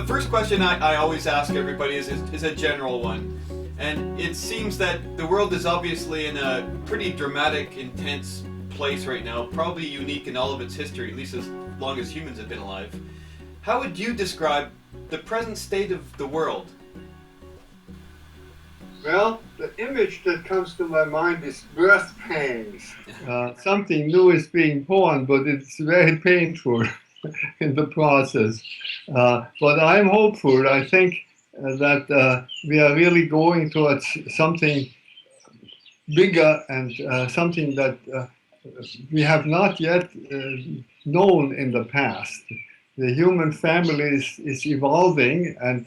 the first question I always ask everybody is a general one. And it seems that the world is obviously in a pretty dramatic, intense place right now, probably unique in all of its history, at least as long as humans have been alive. How would you describe the present state of the world? Well, the image that comes to my mind is birth pangs. Something new is being born, but it's very painful in the process. But I'm hopeful. I think that we are really going towards something bigger and something that we have not yet known in the past. The human family is evolving, and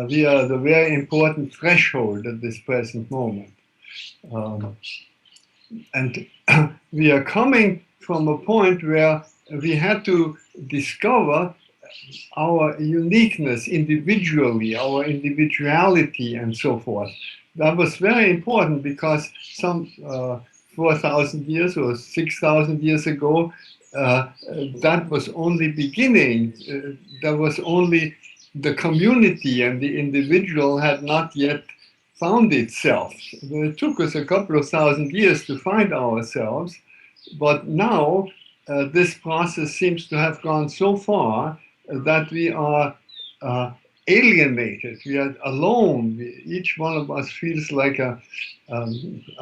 we are the very important threshold at this present moment. And we are coming from a point where we had to discover our uniqueness individually, our individuality, and so forth. That was very important because some 4,000 years or 6,000 years ago, that was only beginning. There was only the community, and the individual had not yet found itself. It took us a couple of thousand years to find ourselves, but now this process seems to have gone so far that we are alienated. We are alone. Each one of us feels like a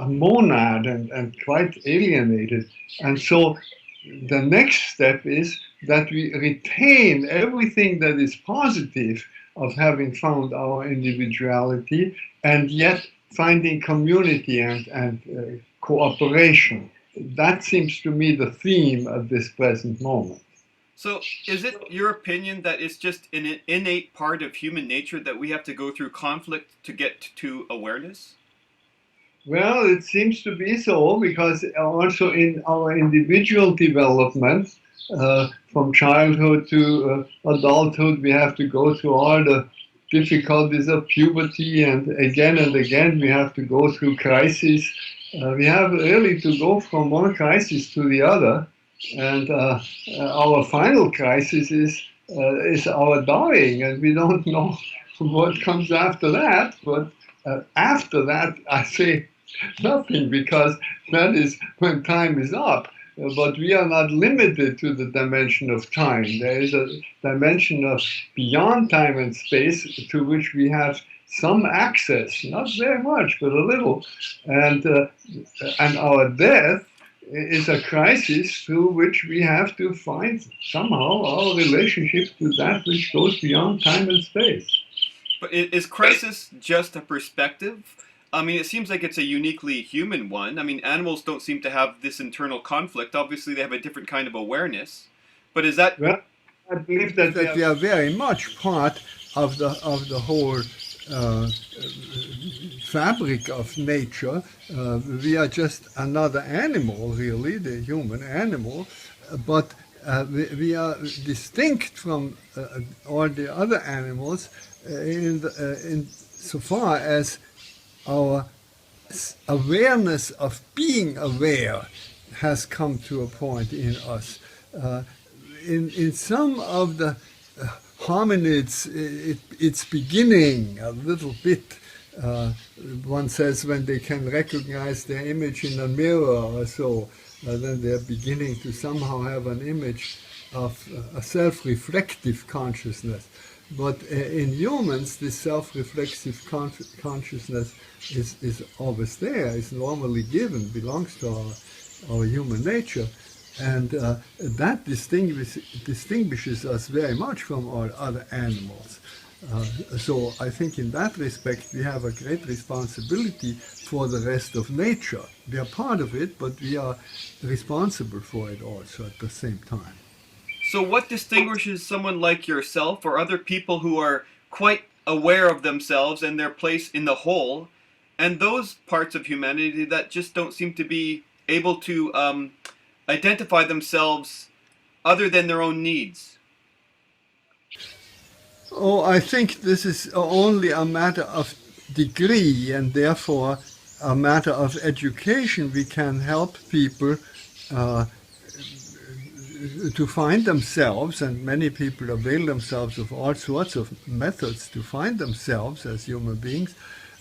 monad and quite alienated. And so the next step is that we retain everything that is positive of having found our individuality, and yet finding community and cooperation. That seems to me the theme of this present moment. So, is it your opinion that it's just an innate part of human nature that we have to go through conflict to get to awareness? Well, it seems to be so, because also in our individual development, from childhood to adulthood, we have to go through all the difficulties of puberty, and again we have to go through crises. We have really to go from one crisis to the other, and our final crisis is our dying, and we don't know what comes after that. But after that, I say nothing, because that is when time is up. But we are not limited to the dimension of time. There is a dimension of beyond time and space to which we have some access, not very much, but a little. And our death is a crisis through which we have to find somehow our relationship to that which goes beyond time and space. But is crisis just a perspective? I mean, it seems like it's a uniquely human one. I mean, animals don't seem to have this internal conflict. Obviously, they have a different kind of awareness. But is that... Well, I believe that we are very much part of the whole fabric of nature. We are just another animal, really, the human animal. But we are distinct from all the other animals in so far as our awareness of being aware has come to a point in us. In some of the hominids, it's beginning a little bit. One says when they can recognize their image in a mirror or so, then they're beginning to somehow have an image of a self-reflective consciousness. But in humans, this self-reflexive consciousness is always there, is normally given, belongs to our human nature. And that distinguishes us very much from all other animals. So I think in that respect we have a great responsibility for the rest of nature. We are part of it, but we are responsible for it also at the same time. So what distinguishes someone like yourself or other people who are quite aware of themselves and their place in the whole, and those parts of humanity that just don't seem to be able to identify themselves other than their own needs? Oh, I think this is only a matter of degree, and therefore a matter of education. We can help people to find themselves, and many people avail themselves of all sorts of methods to find themselves as human beings.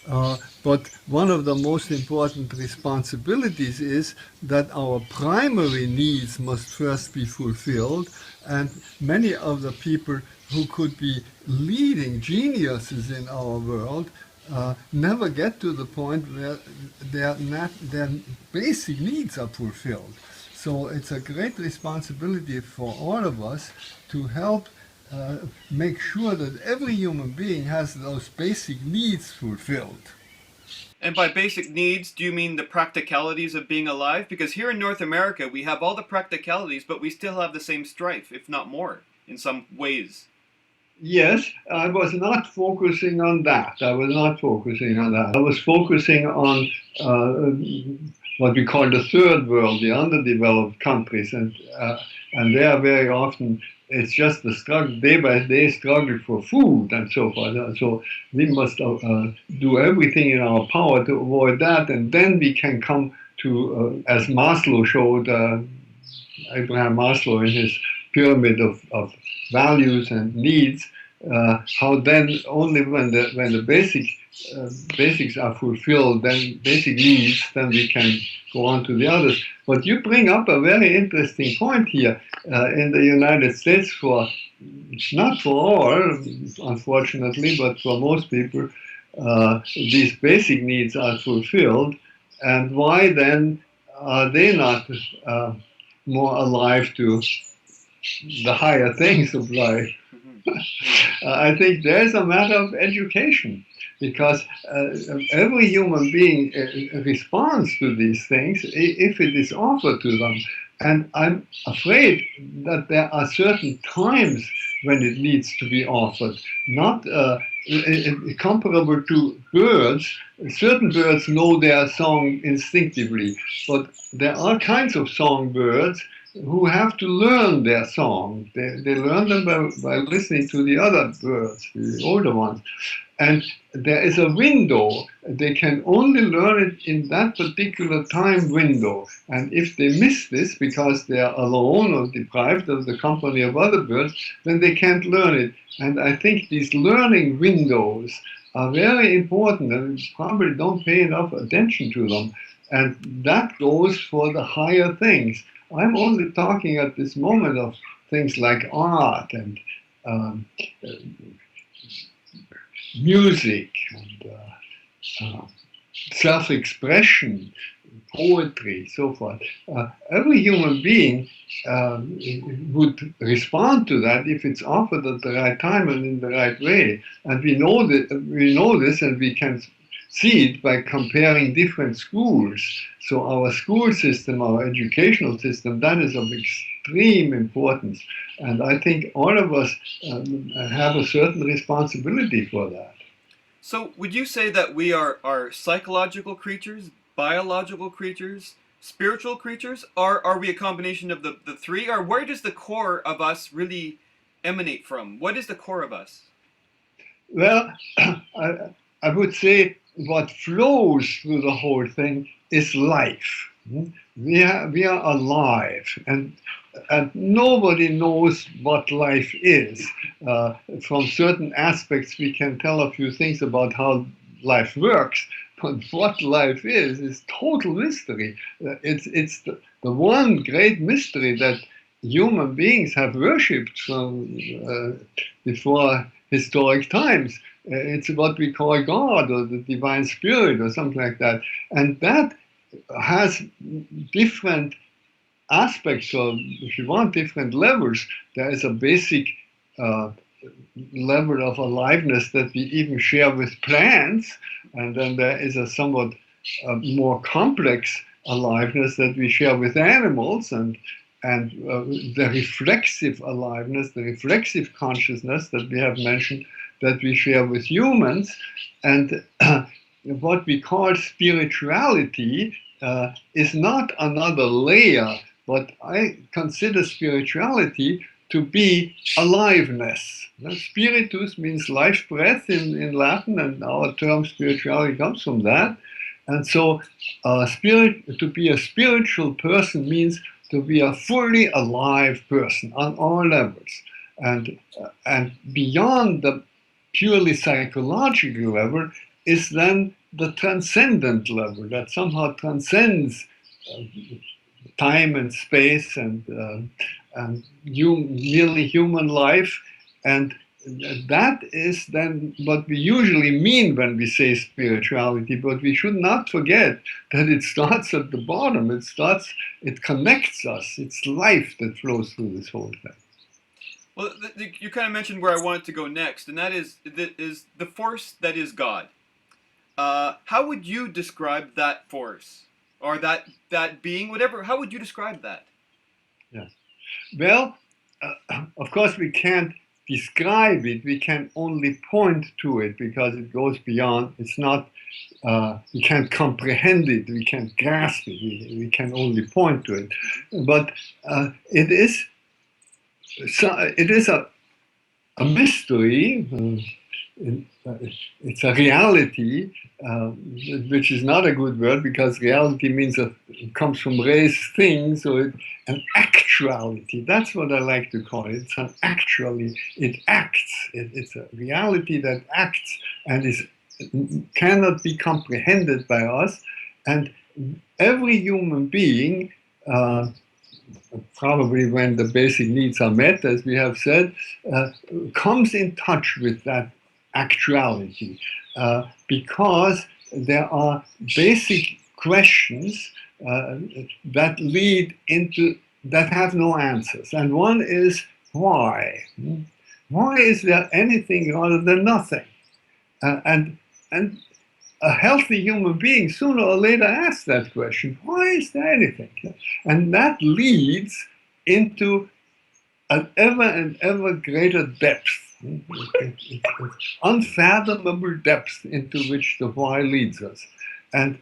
But one of the most important responsibilities is that our primary needs must first be fulfilled, and many of the people who could be leading geniuses in our world never get to the point where their basic needs are fulfilled. So it's a great responsibility for all of us to help make sure that every human being has those basic needs fulfilled. And by basic needs, do you mean the practicalities of being alive? Because here in North America, we have all the practicalities, but we still have the same strife, if not more, in some ways. Yes, I was not focusing on that. I was not focusing on that. I was focusing on what we call the third world, the underdeveloped countries, and they are very often, it's just the struggle, day by day struggle for food and so forth. So we must do everything in our power to avoid that, and then we can come to, as Maslow showed, Abraham Maslow in his pyramid of values and needs, how then only when the basics are fulfilled, then basic needs, then we can go on to the others. But you bring up a very interesting point here. In the United States, not for all, unfortunately, but for most people, these basic needs are fulfilled. And why then are they not more alive to the higher things of life? I think there's a matter of education, because every human being responds to these things if it is offered to them. And I'm afraid that there are certain times when it needs to be offered, not comparable to birds. Certain birds know their song instinctively, but there are kinds of songbirds who have to learn their song. They learn them by listening to the other birds, the older ones. And there is a window. They can only learn it in that particular time window. And if they miss this because they are alone or deprived of the company of other birds, then they can't learn it. And I think these learning windows are very important, and we probably don't pay enough attention to them. And that goes for the higher things. I'm only talking at this moment of things like art and music and self-expression, poetry, so forth. Every human being would respond to that if it's offered at the right time and in the right way. And we know this, and we can see it by comparing different schools. So our school system, our educational system, that is of extreme importance. And I think all of us have a certain responsibility for that. So would you say that we are psychological creatures, biological creatures, spiritual creatures? Or are we a combination of the three? Or where does the core of us really emanate from? What is the core of us? Well, I would say what flows through the whole thing is life. We are alive, and nobody knows what life is. From certain aspects, we can tell a few things about how life works, but what life is total mystery. It's the one great mystery that human beings have worshipped from before historic times. It's what we call God or the divine spirit or something like that. And that has different aspects, or if you want, different levels. There is a basic level of aliveness that we even share with plants, and then there is a somewhat more complex aliveness that we share with animals, and the reflexive aliveness, the reflexive consciousness that we have mentioned, that we share with humans. And what we call spirituality is not another layer, but I consider spirituality to be aliveness. Spiritus means life breath in Latin, and our term spirituality comes from that. And so to be a spiritual person means to be a fully alive person on all levels. And beyond the purely psychological level is then the transcendent level that somehow transcends uh, time and space and merely human life. And that is then what we usually mean when we say spirituality, but we should not forget that it starts at the bottom. It connects us. It's life that flows through this whole thing. Well, you kind of mentioned where I wanted to go next, and that is the force that is God. How would you describe that force, or that being, whatever? How would you describe that? Yes. Well, of course, we can't describe it. We can only point to it because it goes beyond. It's not. We can't comprehend it. We can't grasp it. We can only point to it. But it is. It is a mystery. It's a reality, which is not a good word because reality means that it comes from raised things, so an actuality. That's what I like to call it. It's an actually, it acts. It's a reality that acts and cannot be comprehended by us. And every human being, probably when the basic needs are met, as we have said, comes in touch with that actuality because there are basic questions that lead into that have no answers. And one is why? Why is there anything rather than nothing? And a healthy human being sooner or later asks that question, why is there anything? And that leads into an ever and ever greater depth, unfathomable depth into which the why leads us. And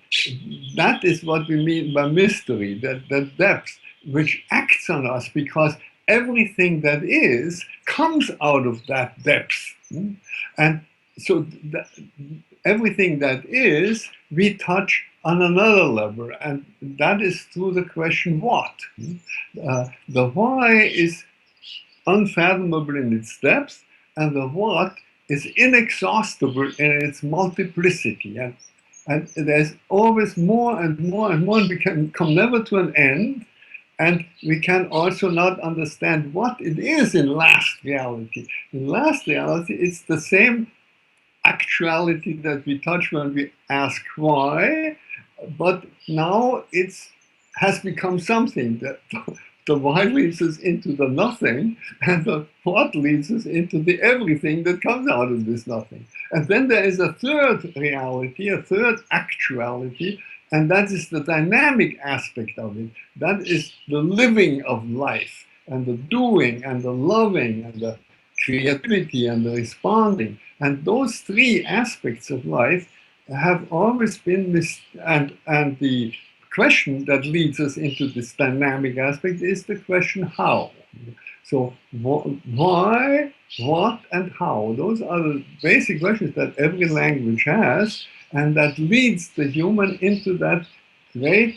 that is what we mean by mystery, that depth which acts on us because everything that is comes out of that depth. And so everything that is, we touch on another level, and that is through the question what. The why is unfathomable in its depth, and the what is inexhaustible in its multiplicity. And there's always more and more and more, and we can come never to an end, and we can also not understand what it is in last reality. In last reality, it's the same actuality that we touch when we ask why, but now it has become something that the why leads us into the nothing, and the what leads us into the everything that comes out of this nothing. And then there is a third reality, a third actuality, and that is the dynamic aspect of it. That is the living of life, and the doing, and the loving, and the creativity, and the responding. And those three aspects of life have always been and the question that leads us into this dynamic aspect is the question how. So why, what, and how? Those are the basic questions that every language has, and that leads the human into that great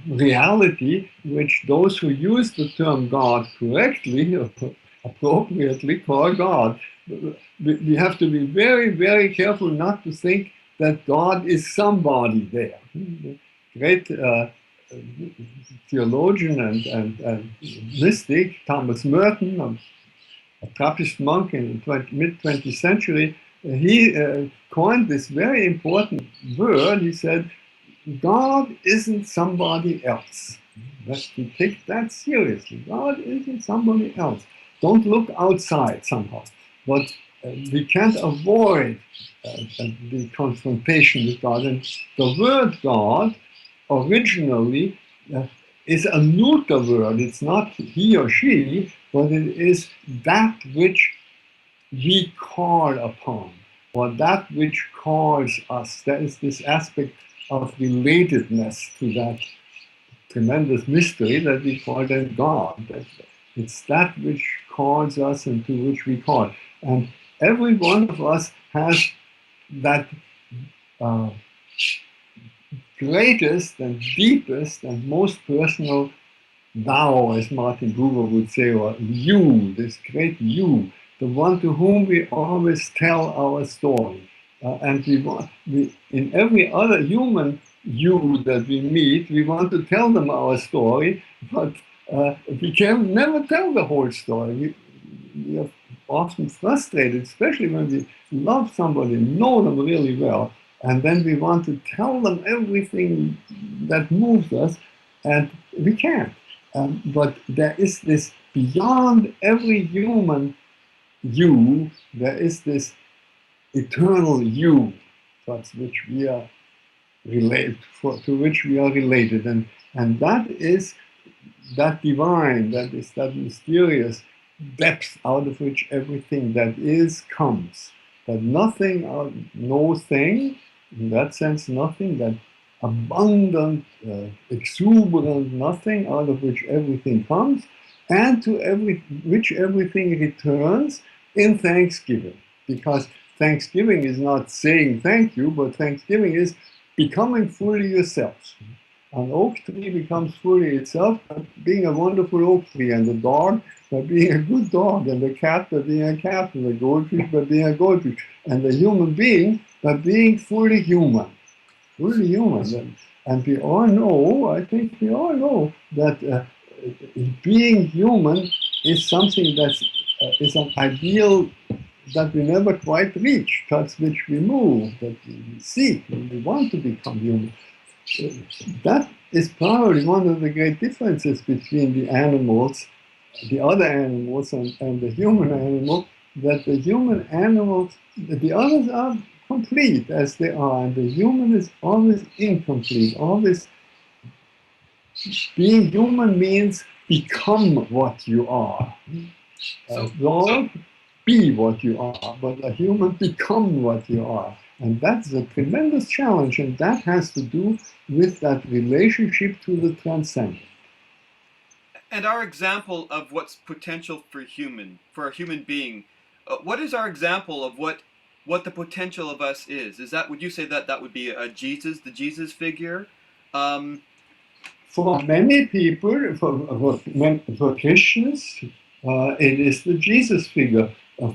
reality which those who use the term God correctly, appropriately call God. We have to be very, very careful not to think that God is somebody there. Great theologian and mystic Thomas Merton, a Trappist monk in the mid-20th century, he coined this very important word. He said, God isn't somebody else. Let's take that seriously. God isn't somebody else. Don't look outside somehow. But we can't avoid the confrontation with God. And the word God originally is a neuter word. It's not he or she, but it is that which we call upon, or that which calls us. There is this aspect of relatedness to that tremendous mystery that we call then God. It's that which calls us and to which we call. And every one of us has that greatest and deepest and most personal thou, as Martin Buber would say, or you, this great you, the one to whom we always tell our story. And in every other human you that we meet, we want to tell them our story, but we can never tell the whole story. We are often frustrated, especially when we love somebody, know them really well, and then we want to tell them everything that moves us, and we can't. But there is this beyond every human you, there is this eternal you, towards which we are to which we are related, and that is that divine, that is that mysterious depth out of which everything that is comes. That nothing, no thing, in that sense, nothing, that abundant, exuberant nothing out of which everything comes, and to which everything returns in thanksgiving. Because thanksgiving is not saying thank you, but thanksgiving is becoming fully yourself. An oak tree becomes fully itself by being a wonderful oak tree, and the dog by being a good dog, and the cat by being a cat, and the goldfish by being a goldfish, and the human being by being fully human. Fully human. And we all know, I think we all know, that being human is something that is an ideal that we never quite reach, towards which we move, that we seek, we want to become human. That is probably one of the great differences between the animals, the other animals, and the human animal, that the human animals, the others are complete as they are, and the human is always incomplete, always being human means become what you are. Don't be what you are, but a human become what you are. And that's a tremendous challenge, and that has to do with that relationship to the transcendent. And our example of what's potential for a human being, what is our example of what the potential of us is? Is that, would you say that that would be a Jesus, the Jesus figure? Um, For many people, for Christians, it is the Jesus figure.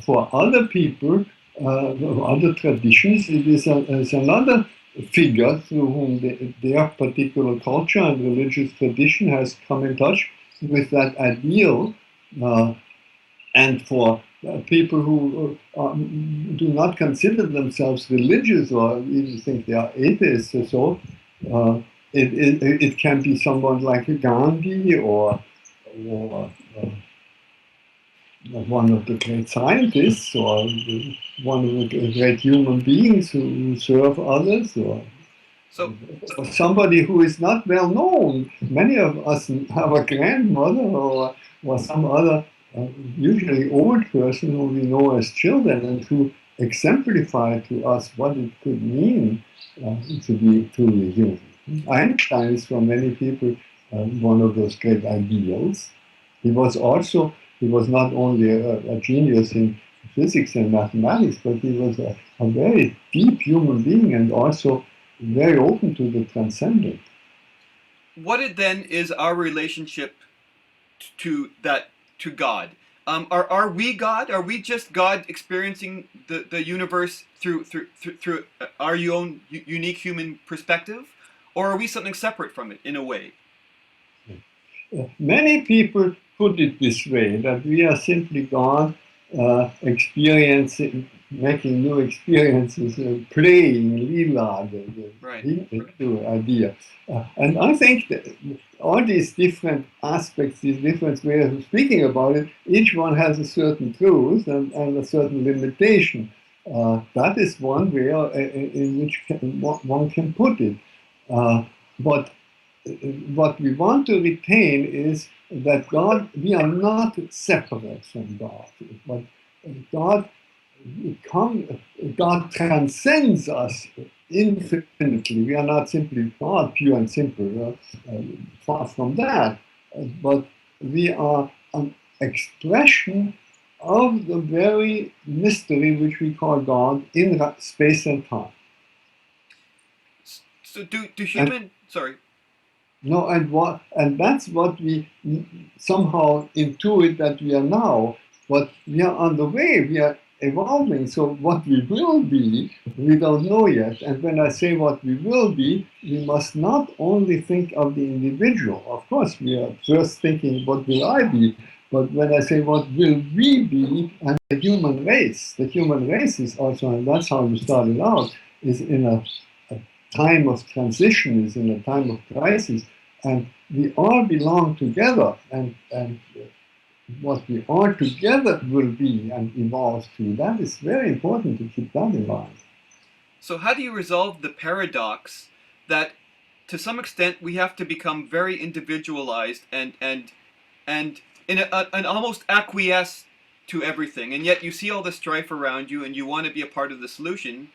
For other people, other traditions, it is another figure through whom their particular culture and religious tradition has come in touch with that ideal. And for people who do not consider themselves religious or even think they are atheists or so, it can be someone like Gandhi or one of the great scientists or one of the great human beings who serve others so, or somebody who is not well known. Many of us have a grandmother or some other, usually old person who we know as children and who exemplify to us what it could mean to be truly human. Einstein is for many people one of those great ideals. He was also, he was not only a genius in physics and mathematics, but he was a very deep human being and also very open to the transcendent. what it then is our relationship to that to God? Are we God? Are we just God experiencing the universe through our own unique human perspective, or are we something separate from it in a way? Many people put it this way, that we are simply God experiencing, making new experiences, playing Lila, Right. the idea. And I think that all these different aspects, these different ways of speaking about it, each one has a certain truth and a certain limitation. That is one way in which one can put it. But what we want to retain is that God, we are not separate from God, but God, God transcends us infinitely. We are not simply God, pure and simple, far from that, but we are an expression of the very mystery which we call God in space and time. So do And human sorry No, and that's what we somehow intuit that we are now. But we are on the way. We are evolving. So what we will be, we don't know yet. And when I say what we will be, we must not only think of the individual. Of course, we are first thinking what will I be. But when I say what will we be, and the human race is also, and that's how we started out, is in a time of transition, is in a time of crisis, and we all belong together, and what we are together will be and evolve to. That is very important to keep that in mind. So how do you resolve the paradox that to some extent we have to become very individualized and in an almost acquiesce to everything, and yet you see all the strife around you and you want to be a part of the solution?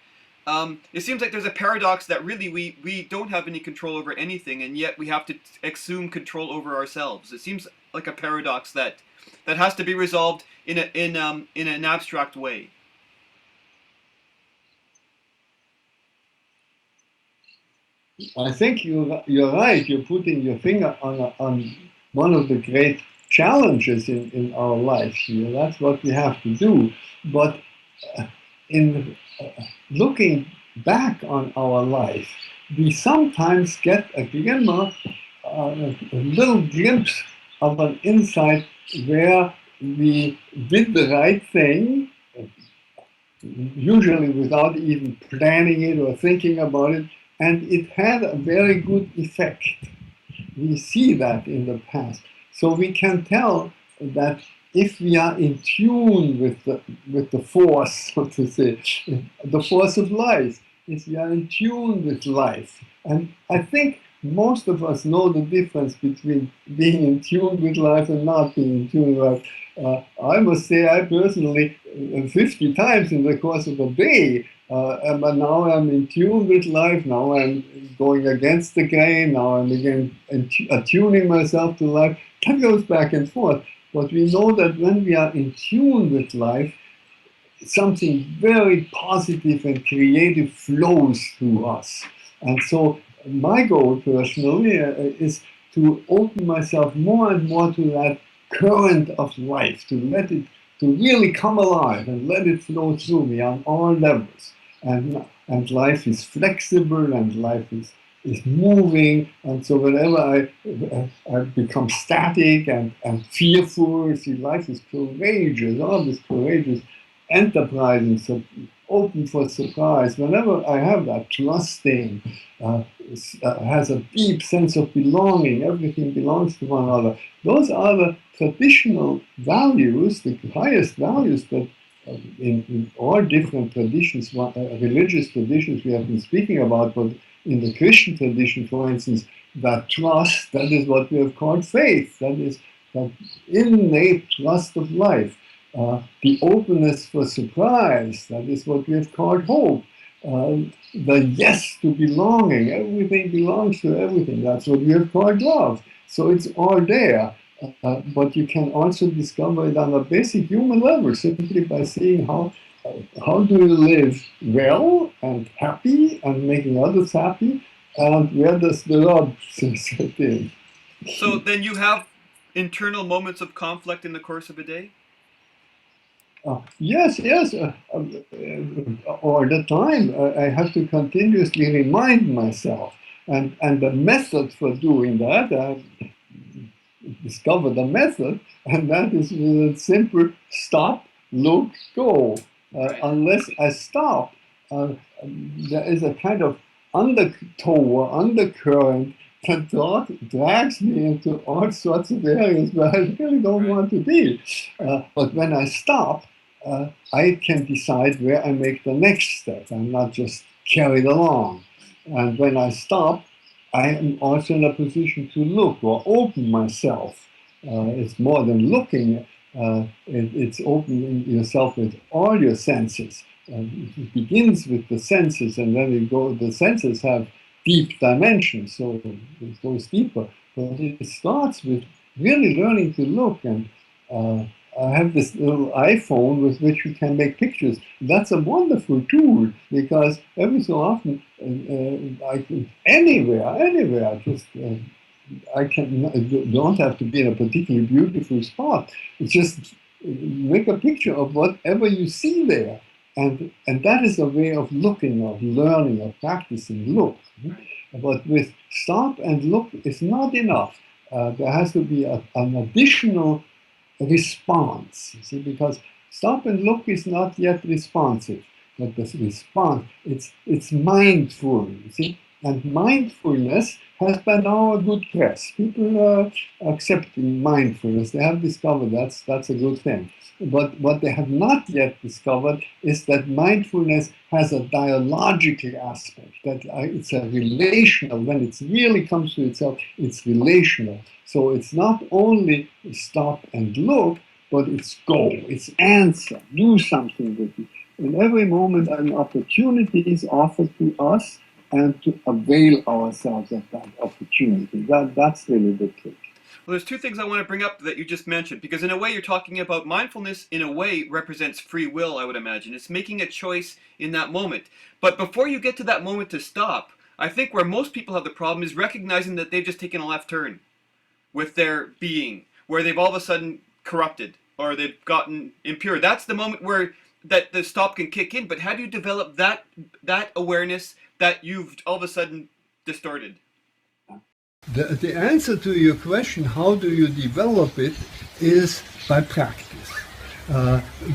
It seems like there's a paradox that really we don't have any control over anything, and yet we have to assume control over ourselves. It seems like a paradox that has to be resolved in an abstract way. I think you're right. You're putting your finger on one of the great challenges in our life here. That's what we have to do. But in looking back on our life, we sometimes get a glimmer, a little glimpse of an insight where we did the right thing, usually without even planning it or thinking about it, and it had a very good effect. We see that in the past. So we can tell that if we are in tune with the force, so to say, the force of life, if we are in tune with life. And I think most of us know the difference between being in tune with life and not being in tune with life. I must say, I personally, 50 times in the course of a day, but now I'm in tune with life, now I'm going against the grain, now I'm again attuning myself to life. That goes back and forth. But we know that when we are in tune with life, something very positive and creative flows through us. And so my goal personally is to open myself more and more to that current of life, to let it, to really come alive and let it flow through me on all levels. And life is flexible and life is moving, and so whenever I become static and fearful, see, life is courageous, always courageous, enterprising, so open for surprise. Whenever I have that trusting, has a deep sense of belonging, everything belongs to one another. Those are the traditional values, the highest values that in all different traditions, religious traditions we have been speaking about, but in the Christian tradition, for instance, that trust, that is what we have called faith, that is that innate trust of life. The openness for surprise, that is what we have called hope. The yes to belonging, everything belongs to everything, that's what we have called love. So it's all there. But you can also discover it on a basic human level simply by seeing how do you live well and happy and making others happy, and where does the love set in? So then you have internal moments of conflict in the course of a day? Yes, yes, all the time. I have to continuously remind myself, and the method for doing that, discover the method, and that is with a simple stop, look, go. Right. Unless I stop, there is a kind of undertow or undercurrent that drags me into all sorts of areas where I really don't want to be. But when I stop, I can decide where I make the next step. I'm not just carried along. And when I stop, I am also in a position to look or open myself. It's more than looking, it's opening yourself with all your senses. It begins with the senses, and then the senses have deep dimensions, so it goes deeper. But it starts with really learning to look, and I have this little iPhone with which you can make pictures. That's a wonderful tool because every so often, I can, anywhere, just don't have to be in a particularly beautiful spot. It's just make a picture of whatever you see there. And that is a way of looking, of learning, of practicing look. But with stop and look is not enough. There has to be an additional response, you see, because stop and look is not yet responsive. But the response, it's mindful, you see. And mindfulness has by now a good press. People are accepting mindfulness. They have discovered that's a good thing. But what they have not yet discovered is that mindfulness has a dialogical aspect, that it's a relational. When it really comes to itself, it's relational. So it's not only stop and look, but it's go, it's answer, do something with it. In every moment, an opportunity is offered to us, and to avail ourselves of that opportunity. That's really the trick. Well, there's two things I want to bring up that you just mentioned, because in a way you're talking about mindfulness, in a way represents free will, I would imagine. It's making a choice in that moment. But before you get to that moment to stop, I think where most people have the problem is recognizing that they've just taken a left turn with their being, where they've all of a sudden corrupted or they've gotten impure. That's the moment where that the stop can kick in. But how do you develop that awareness that you've all of a sudden distorted? The answer to your question, how do you develop it, is by practice.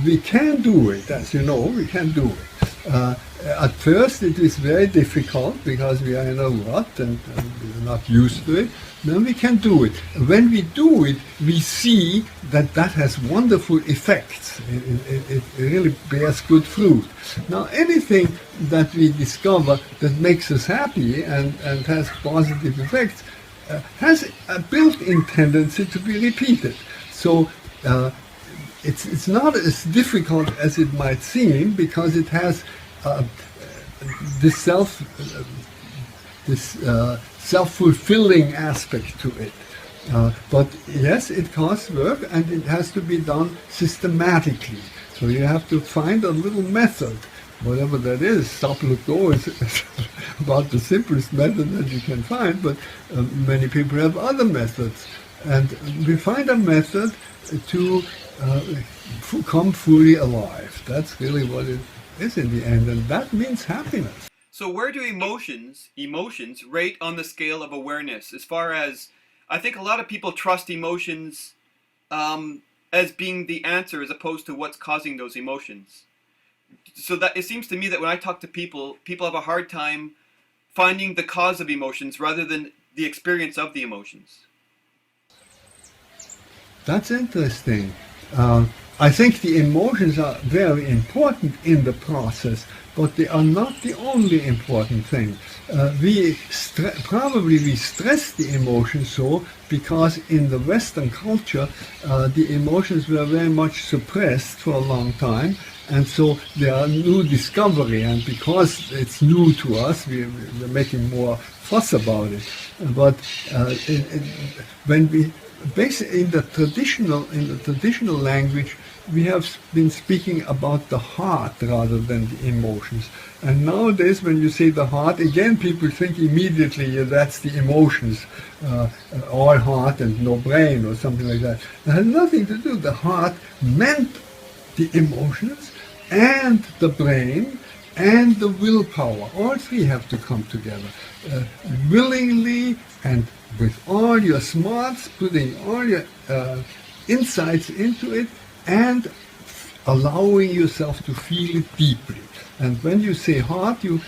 We can do it, as you know, we can do it. At first it is very difficult because we are in a rut and we're not used to it. Then we can do it. When we do it, we see that has wonderful effects. It really bears good fruit. Now, anything that we discover that makes us happy and has positive effects has a built-in tendency to be repeated. So it's not as difficult as it might seem, because it has this self-fulfilling aspect to it. But yes, it costs work, and it has to be done systematically. So you have to find a little method, whatever that is. Stop, look, go is about the simplest method that you can find, but many people have other methods. And we find a method to come fully alive. That's really what it is in the end, and that means happiness. So where do emotions rate on the scale of awareness? As far as, I think a lot of people trust emotions as being the answer as opposed to what's causing those emotions. So that it seems to me that when I talk to people have a hard time finding the cause of emotions rather than the experience of the emotions. That's interesting. I think the emotions are very important in the process, but they are not the only important thing. We stress the emotions so because in the Western culture the emotions were very much suppressed for a long time, and so there are new discovery, and because it's new to us, we're making more fuss about it. But when we basically in the traditional language, we have been speaking about the heart rather than the emotions. And nowadays, when you say the heart, again, people think immediately that's the emotions, all heart and no brain or something like that. It has nothing to do. The heart meant the emotions and the brain and the willpower. All three have to come together. Willingly and with all your smarts, putting all your insights into it, and allowing yourself to feel it deeply. And when you say heart, you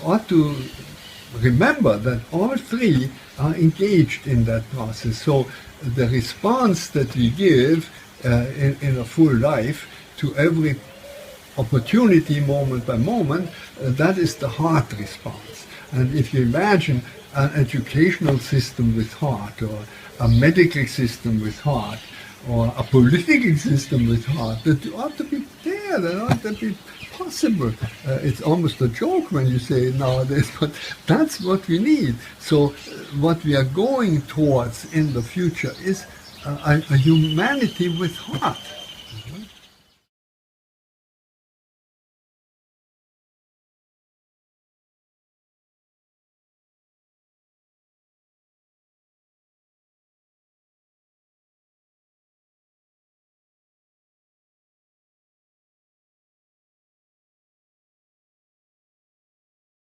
ought to remember that all three are engaged in that process. So the response that we give in a full life to every opportunity, moment by moment, that is the heart response. And if you imagine an educational system with heart, or a medical system with heart, or a political system with heart, that ought to be there, that ought to be possible. It's almost a joke when you say it nowadays, but that's what we need. So what we are going towards in the future is a humanity with heart.